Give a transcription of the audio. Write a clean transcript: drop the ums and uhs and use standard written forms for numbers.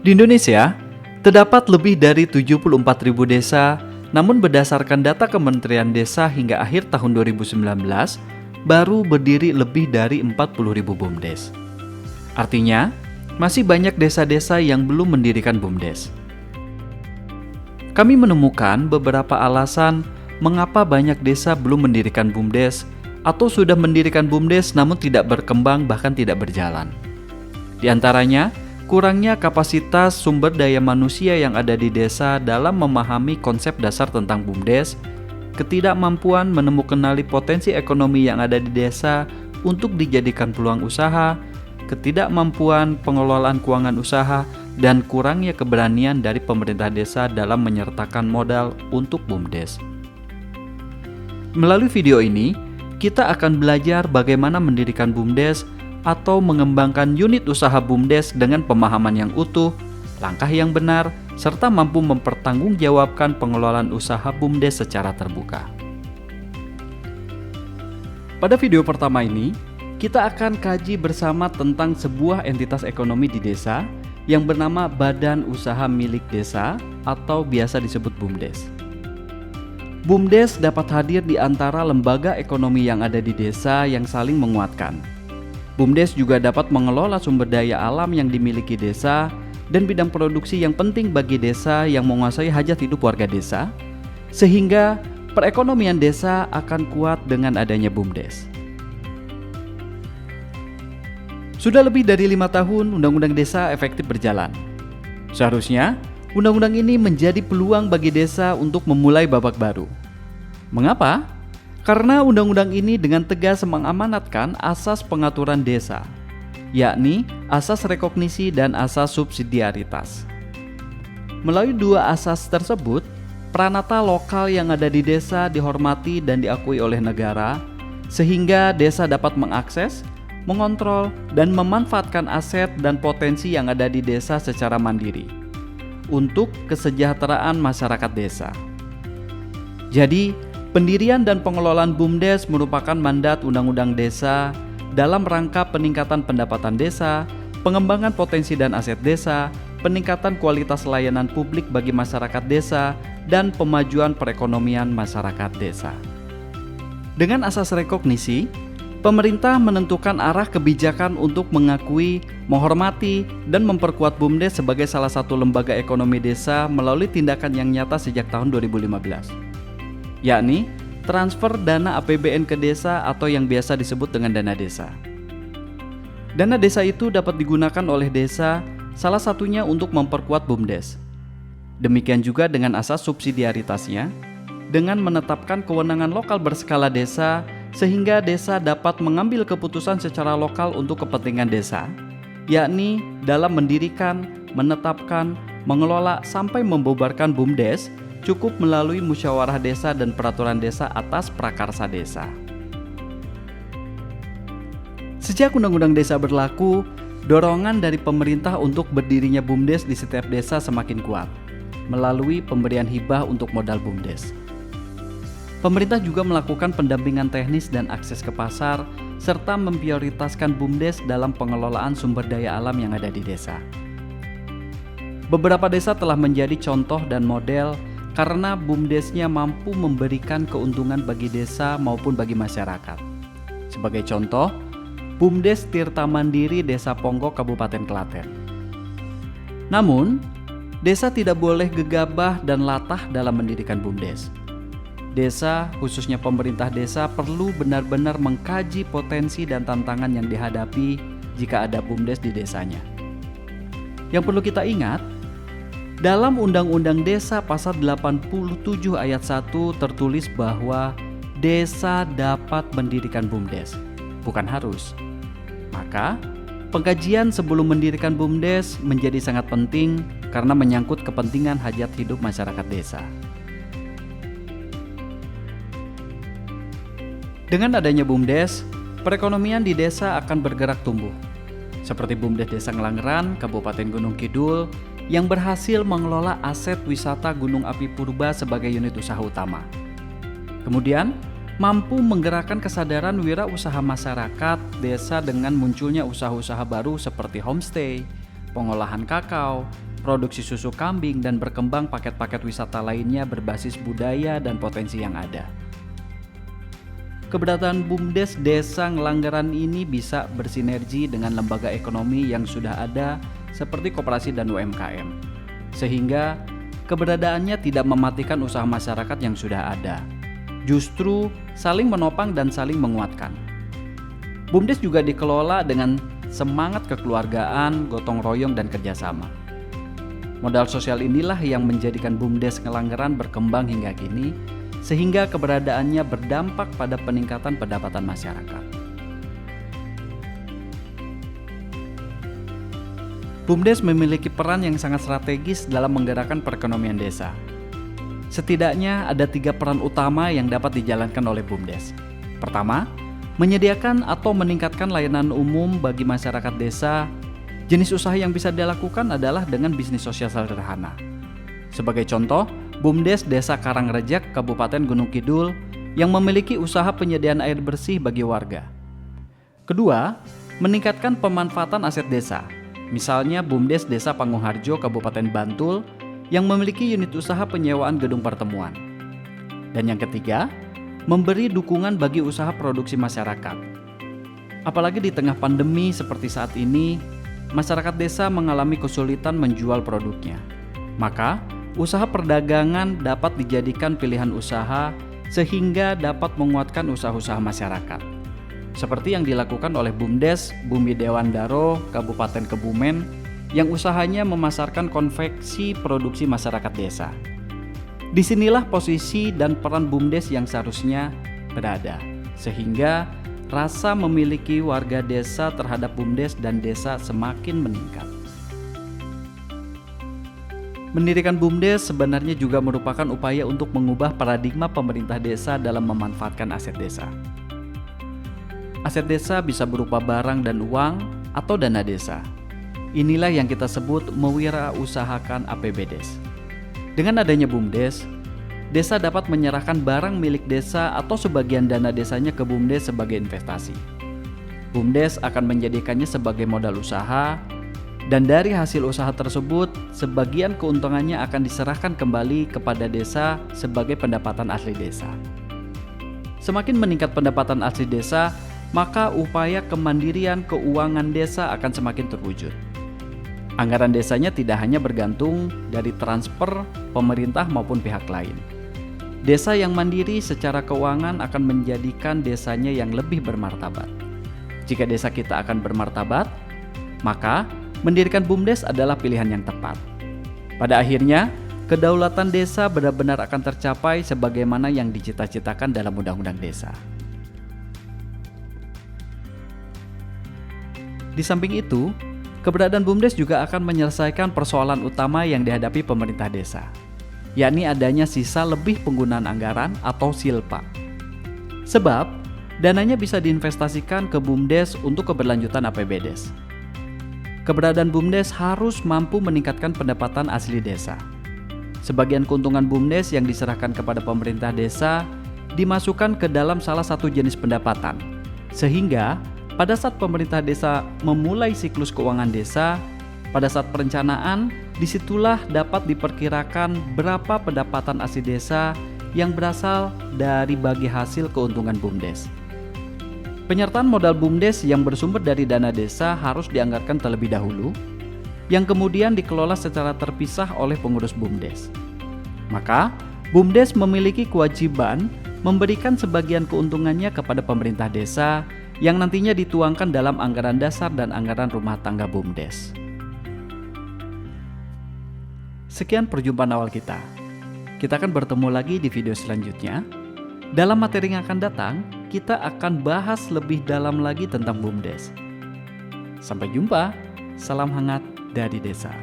Di Indonesia, terdapat lebih dari 74.000 desa, namun berdasarkan data Kementerian Desa hingga akhir tahun 2019, baru berdiri lebih dari 40.000 BUMDes. Artinya, masih banyak desa-desa yang belum mendirikan BUMDes. Kami menemukan beberapa alasan mengapa banyak desa belum mendirikan BUMDes atau sudah mendirikan BUMDes namun tidak berkembang bahkan tidak berjalan. Di antaranya, kurangnya kapasitas sumber daya manusia yang ada di desa dalam memahami konsep dasar tentang BUMDes, ketidakmampuan menemukan potensi ekonomi yang ada di desa untuk dijadikan peluang usaha, ketidakmampuan pengelolaan keuangan usaha, dan kurangnya keberanian dari pemerintah desa dalam menyertakan modal untuk BUMDes. Melalui video ini, kita akan belajar bagaimana mendirikan BUMDes atau mengembangkan unit usaha BUMDes dengan pemahaman yang utuh, langkah yang benar, serta mampu mempertanggungjawabkan pengelolaan usaha BUMDes secara terbuka. Pada video pertama ini, kita akan kaji bersama tentang sebuah entitas ekonomi di desa yang bernama Badan Usaha Milik Desa atau biasa disebut BUMDes. BUMDes dapat hadir di antara lembaga ekonomi yang ada di desa yang saling menguatkan. BUMDes juga dapat mengelola sumber daya alam yang dimiliki desa dan bidang produksi yang penting bagi desa yang menguasai hajat hidup warga desa, sehingga perekonomian desa akan kuat dengan adanya BUMDes. Sudah lebih dari 5 tahun Undang-Undang Desa efektif berjalan. Seharusnya, undang-undang ini menjadi peluang bagi desa untuk memulai babak baru. Mengapa? Karena undang-undang ini dengan tegas mengamanatkan asas pengaturan desa, yakni asas rekognisi dan asas subsidiaritas. Melalui dua asas tersebut, peranata lokal yang ada di desa dihormati dan diakui oleh negara, sehingga desa dapat mengakses, mengontrol, dan memanfaatkan aset dan potensi yang ada di desa secara mandiri untuk kesejahteraan masyarakat desa. Jadi, pendirian dan pengelolaan BUMDes merupakan mandat Undang-Undang Desa dalam rangka peningkatan pendapatan desa, pengembangan potensi dan aset desa, peningkatan kualitas layanan publik bagi masyarakat desa, dan pemajuan perekonomian masyarakat desa. Dengan asas rekognisi, pemerintah menentukan arah kebijakan untuk mengakui, menghormati, dan memperkuat BUMDes sebagai salah satu lembaga ekonomi desa melalui tindakan yang nyata sejak tahun 2015. Yakni transfer dana APBN ke desa atau yang biasa disebut dengan dana desa. Dana desa itu dapat digunakan oleh desa, salah satunya untuk memperkuat BUMDes. Demikian juga dengan asas subsidiaritasnya, dengan menetapkan kewenangan lokal berskala desa, sehingga desa dapat mengambil keputusan secara lokal untuk kepentingan desa, yakni dalam mendirikan, menetapkan, mengelola sampai membubarkan BUMDes, cukup melalui musyawarah desa dan peraturan desa atas prakarsa desa. Sejak Undang-Undang Desa berlaku, dorongan dari pemerintah untuk berdirinya BUMDes di setiap desa semakin kuat, melalui pemberian hibah untuk modal BUMDes. Pemerintah juga melakukan pendampingan teknis dan akses ke pasar, serta memprioritaskan BUMDes dalam pengelolaan sumber daya alam yang ada di desa. Beberapa desa telah menjadi contoh dan model karena BUMDesnya mampu memberikan keuntungan bagi desa maupun bagi masyarakat. Sebagai contoh, BUMDes Tirta Mandiri Desa Ponggok Kabupaten Klaten. Namun, desa tidak boleh gegabah dan latah dalam mendirikan BUMDes. Desa, khususnya pemerintah desa, perlu benar-benar mengkaji potensi dan tantangan yang dihadapi jika ada BUMDes di desanya. Yang perlu kita ingat, dalam Undang-Undang Desa pasal 87 ayat 1 tertulis bahwa desa dapat mendirikan BUMDes, bukan harus. Maka, pengkajian sebelum mendirikan BUMDes menjadi sangat penting karena menyangkut kepentingan hajat hidup masyarakat desa. Dengan adanya BUMDes, perekonomian di desa akan bergerak tumbuh. Seperti BUMDes Desa Ngelanggeran, Kabupaten Gunung Kidul, yang berhasil mengelola aset wisata Gunung Api Purba sebagai unit usaha utama. Kemudian, mampu menggerakkan kesadaran wirausaha masyarakat desa dengan munculnya usaha-usaha baru seperti homestay, pengolahan kakao, produksi susu kambing, dan berkembang paket-paket wisata lainnya berbasis budaya dan potensi yang ada. Keberadaan BUMDes Desa Ngelanggeran ini bisa bersinergi dengan lembaga ekonomi yang sudah ada seperti koperasi dan UMKM, sehingga keberadaannya tidak mematikan usaha masyarakat yang sudah ada, justru saling menopang dan saling menguatkan. BUMDes juga dikelola dengan semangat kekeluargaan, gotong royong, dan kerjasama. Modal sosial inilah yang menjadikan BUMDes Ngelanggeran berkembang hingga kini, sehingga keberadaannya berdampak pada peningkatan pendapatan masyarakat. BUMDes memiliki peran yang sangat strategis dalam menggerakkan perekonomian desa. Setidaknya ada 3 peran utama yang dapat dijalankan oleh BUMDes. Pertama, menyediakan atau meningkatkan layanan umum bagi masyarakat desa. Jenis usaha yang bisa dilakukan adalah dengan bisnis sosial sederhana. Sebagai contoh, BUMDes Desa Karangrejek, Kabupaten Gunung Kidul, yang memiliki usaha penyediaan air bersih bagi warga. Kedua, meningkatkan pemanfaatan aset desa. Misalnya BUMDes Desa Pangungharjo, Kabupaten Bantul, yang memiliki unit usaha penyewaan gedung pertemuan. Dan yang ketiga, memberi dukungan bagi usaha produksi masyarakat. Apalagi di tengah pandemi seperti saat ini, masyarakat desa mengalami kesulitan menjual produknya. Maka, usaha perdagangan dapat dijadikan pilihan usaha sehingga dapat menguatkan usaha-usaha masyarakat. Seperti yang dilakukan oleh BUMDes Bumi Dewandaro, Kabupaten Kebumen, yang usahanya memasarkan konveksi produksi masyarakat desa. Disinilah posisi dan peran BUMDes yang seharusnya berada, sehingga rasa memiliki warga desa terhadap BUMDes dan desa semakin meningkat. Mendirikan BUMDes sebenarnya juga merupakan upaya untuk mengubah paradigma pemerintah desa dalam memanfaatkan aset desa. Aset desa bisa berupa barang dan uang atau dana desa. Inilah yang kita sebut mewirausahakan APBDes. Dengan adanya BUMDes, desa dapat menyerahkan barang milik desa atau sebagian dana desanya ke BUMDes sebagai investasi. BUMDes akan menjadikannya sebagai modal usaha, dan dari hasil usaha tersebut, sebagian keuntungannya akan diserahkan kembali kepada desa sebagai pendapatan asli desa. Semakin meningkat pendapatan asli desa, maka upaya kemandirian keuangan desa akan semakin terwujud. Anggaran desanya tidak hanya bergantung dari transfer pemerintah maupun pihak lain. Desa yang mandiri secara keuangan akan menjadikan desanya yang lebih bermartabat. Jika desa kita akan bermartabat, maka mendirikan BUMDes adalah pilihan yang tepat. Pada akhirnya, kedaulatan desa benar-benar akan tercapai sebagaimana yang dicita-citakan dalam Undang-Undang Desa. Di samping itu, keberadaan BUMDes juga akan menyelesaikan persoalan utama yang dihadapi pemerintah desa, yakni adanya sisa lebih penggunaan anggaran atau silpa. Sebab, dananya bisa diinvestasikan ke BUMDes untuk keberlanjutan APBDes. Keberadaan BUMDes harus mampu meningkatkan pendapatan asli desa. Sebagian keuntungan BUMDes yang diserahkan kepada pemerintah desa dimasukkan ke dalam salah satu jenis pendapatan, sehingga pada saat pemerintah desa memulai siklus keuangan desa, pada saat perencanaan, disitulah dapat diperkirakan berapa pendapatan asli desa yang berasal dari bagi hasil keuntungan BUMDes. Penyertaan modal BUMDes yang bersumber dari dana desa harus dianggarkan terlebih dahulu, yang kemudian dikelola secara terpisah oleh pengurus BUMDes. Maka, BUMDes memiliki kewajiban memberikan sebagian keuntungannya kepada pemerintah desa yang nantinya dituangkan dalam anggaran dasar dan anggaran rumah tangga BUMDes. Sekian perjumpaan awal kita. Kita akan bertemu lagi di video selanjutnya. Dalam materi yang akan datang, kita akan bahas lebih dalam lagi tentang BUMDes. Sampai jumpa, salam hangat dari desa.